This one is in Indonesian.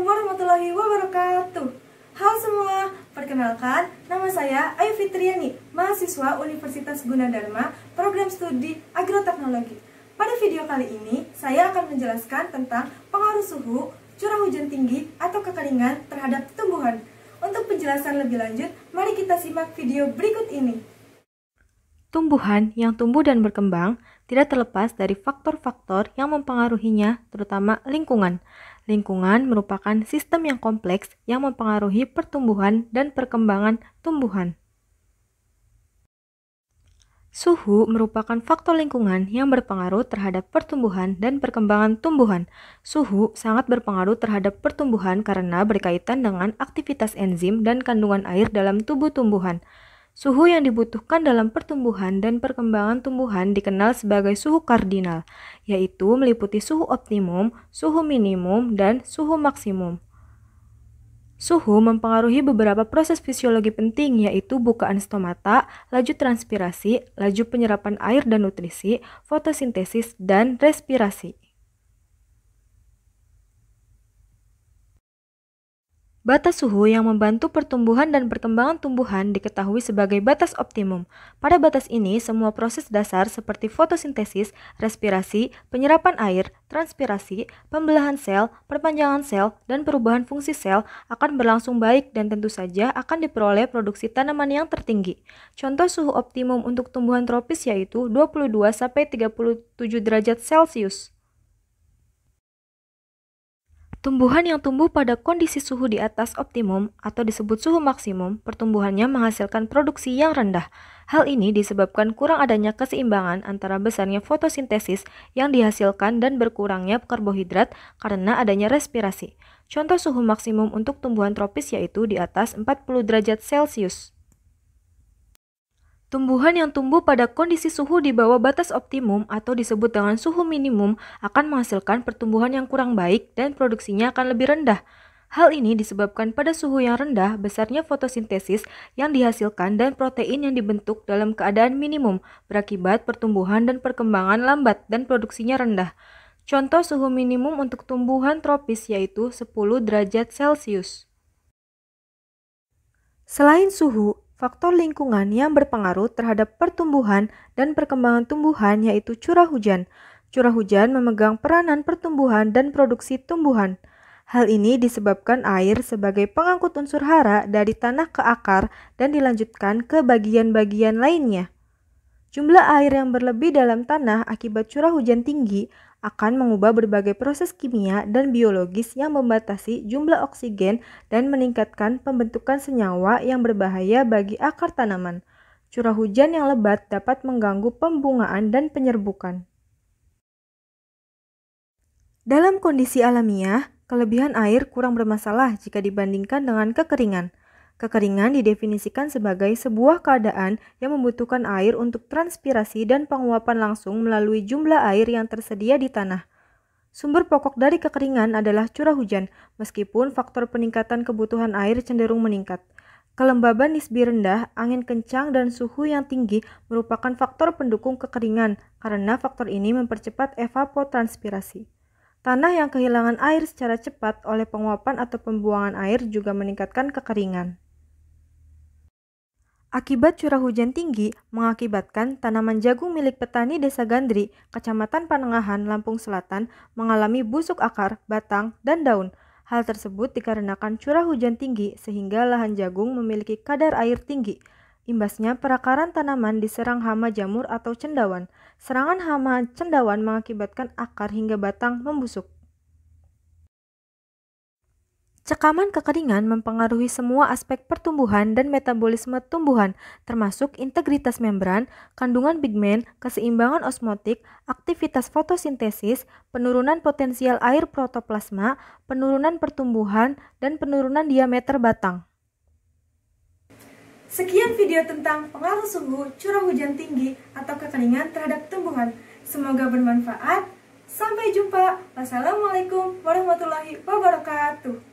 Assalamualaikum warahmatullahi wabarakatuh. Halo semua, perkenalkan nama saya Ayu Fitriani, mahasiswa Universitas Gunadarma, program studi agroteknologi. Pada video kali ini, saya akan menjelaskan tentang pengaruh suhu, curah hujan tinggi, atau kekeringan terhadap tumbuhan. Untuk penjelasan lebih lanjut, mari kita simak video berikut ini. Tumbuhan yang tumbuh dan berkembang tidak terlepas dari faktor-faktor yang mempengaruhinya, terutama lingkungan. Lingkungan merupakan sistem yang kompleks yang mempengaruhi pertumbuhan dan perkembangan tumbuhan. Suhu merupakan faktor lingkungan yang berpengaruh terhadap pertumbuhan dan perkembangan tumbuhan. Suhu sangat berpengaruh terhadap pertumbuhan karena berkaitan dengan aktivitas enzim dan kandungan air dalam tubuh tumbuhan. Suhu yang dibutuhkan dalam pertumbuhan dan perkembangan tumbuhan dikenal sebagai suhu kardinal, yaitu meliputi suhu optimum, suhu minimum, dan suhu maksimum. Suhu mempengaruhi beberapa proses fisiologi penting, yaitu bukaan stomata, laju transpirasi, laju penyerapan air dan nutrisi, fotosintesis, dan respirasi. Batas suhu yang membantu pertumbuhan dan perkembangan tumbuhan diketahui sebagai batas optimum. Pada batas ini, semua proses dasar seperti fotosintesis, respirasi, penyerapan air, transpirasi, pembelahan sel, perpanjangan sel, dan perubahan fungsi sel akan berlangsung baik dan tentu saja akan diperoleh produksi tanaman yang tertinggi. Contoh suhu optimum untuk tumbuhan tropis yaitu 22-37 derajat Celcius. Tumbuhan yang tumbuh pada kondisi suhu di atas optimum atau disebut suhu maksimum, pertumbuhannya menghasilkan produksi yang rendah. Hal ini disebabkan kurang adanya keseimbangan antara besarnya fotosintesis yang dihasilkan dan berkurangnya karbohidrat karena adanya respirasi. Contoh suhu maksimum untuk tumbuhan tropis yaitu di atas 40 derajat Celcius. Tumbuhan yang tumbuh pada kondisi suhu di bawah batas optimum atau disebut dengan suhu minimum akan menghasilkan pertumbuhan yang kurang baik dan produksinya akan lebih rendah. Hal ini disebabkan pada suhu yang rendah, besarnya fotosintesis yang dihasilkan dan protein yang dibentuk dalam keadaan minimum, berakibat pertumbuhan dan perkembangan lambat dan produksinya rendah. Contoh suhu minimum untuk tumbuhan tropis yaitu 10 derajat Celcius. Selain suhu, faktor lingkungan yang berpengaruh terhadap pertumbuhan dan perkembangan tumbuhan yaitu curah hujan. Curah hujan memegang peranan pertumbuhan dan produksi tumbuhan. Hal ini disebabkan air sebagai pengangkut unsur hara dari tanah ke akar dan dilanjutkan ke bagian-bagian lainnya. Jumlah air yang berlebih dalam tanah akibat curah hujan tinggi akan mengubah berbagai proses kimia dan biologis yang membatasi jumlah oksigen dan meningkatkan pembentukan senyawa yang berbahaya bagi akar tanaman. Curah hujan yang lebat dapat mengganggu pembungaan dan penyerbukan. Dalam kondisi alamiah, kelebihan air kurang bermasalah jika dibandingkan dengan kekeringan. Kekeringan didefinisikan sebagai sebuah keadaan yang membutuhkan air untuk transpirasi dan penguapan langsung melalui jumlah air yang tersedia di tanah. Sumber pokok dari kekeringan adalah curah hujan, meskipun faktor peningkatan kebutuhan air cenderung meningkat. Kelembaban nisbi rendah, angin kencang, dan suhu yang tinggi merupakan faktor pendukung kekeringan karena faktor ini mempercepat evapotranspirasi. Tanah yang kehilangan air secara cepat oleh penguapan atau pembuangan air juga meningkatkan kekeringan. Akibat curah hujan tinggi mengakibatkan tanaman jagung milik petani Desa Gandri, Kecamatan Panengahan, Lampung Selatan mengalami busuk akar, batang, dan daun. Hal tersebut dikarenakan curah hujan tinggi sehingga lahan jagung memiliki kadar air tinggi. Imbasnya perakaran tanaman diserang hama jamur atau cendawan. Serangan hama cendawan mengakibatkan akar hingga batang membusuk. Cekaman kekeringan mempengaruhi semua aspek pertumbuhan dan metabolisme tumbuhan, termasuk integritas membran, kandungan pigmen, keseimbangan osmotik, aktivitas fotosintesis, penurunan potensial air protoplasma, penurunan pertumbuhan, dan penurunan diameter batang. Sekian video tentang pengaruh suhu, curah hujan tinggi, atau kekeringan terhadap tumbuhan. Semoga bermanfaat. Sampai jumpa. Wassalamualaikum warahmatullahi wabarakatuh.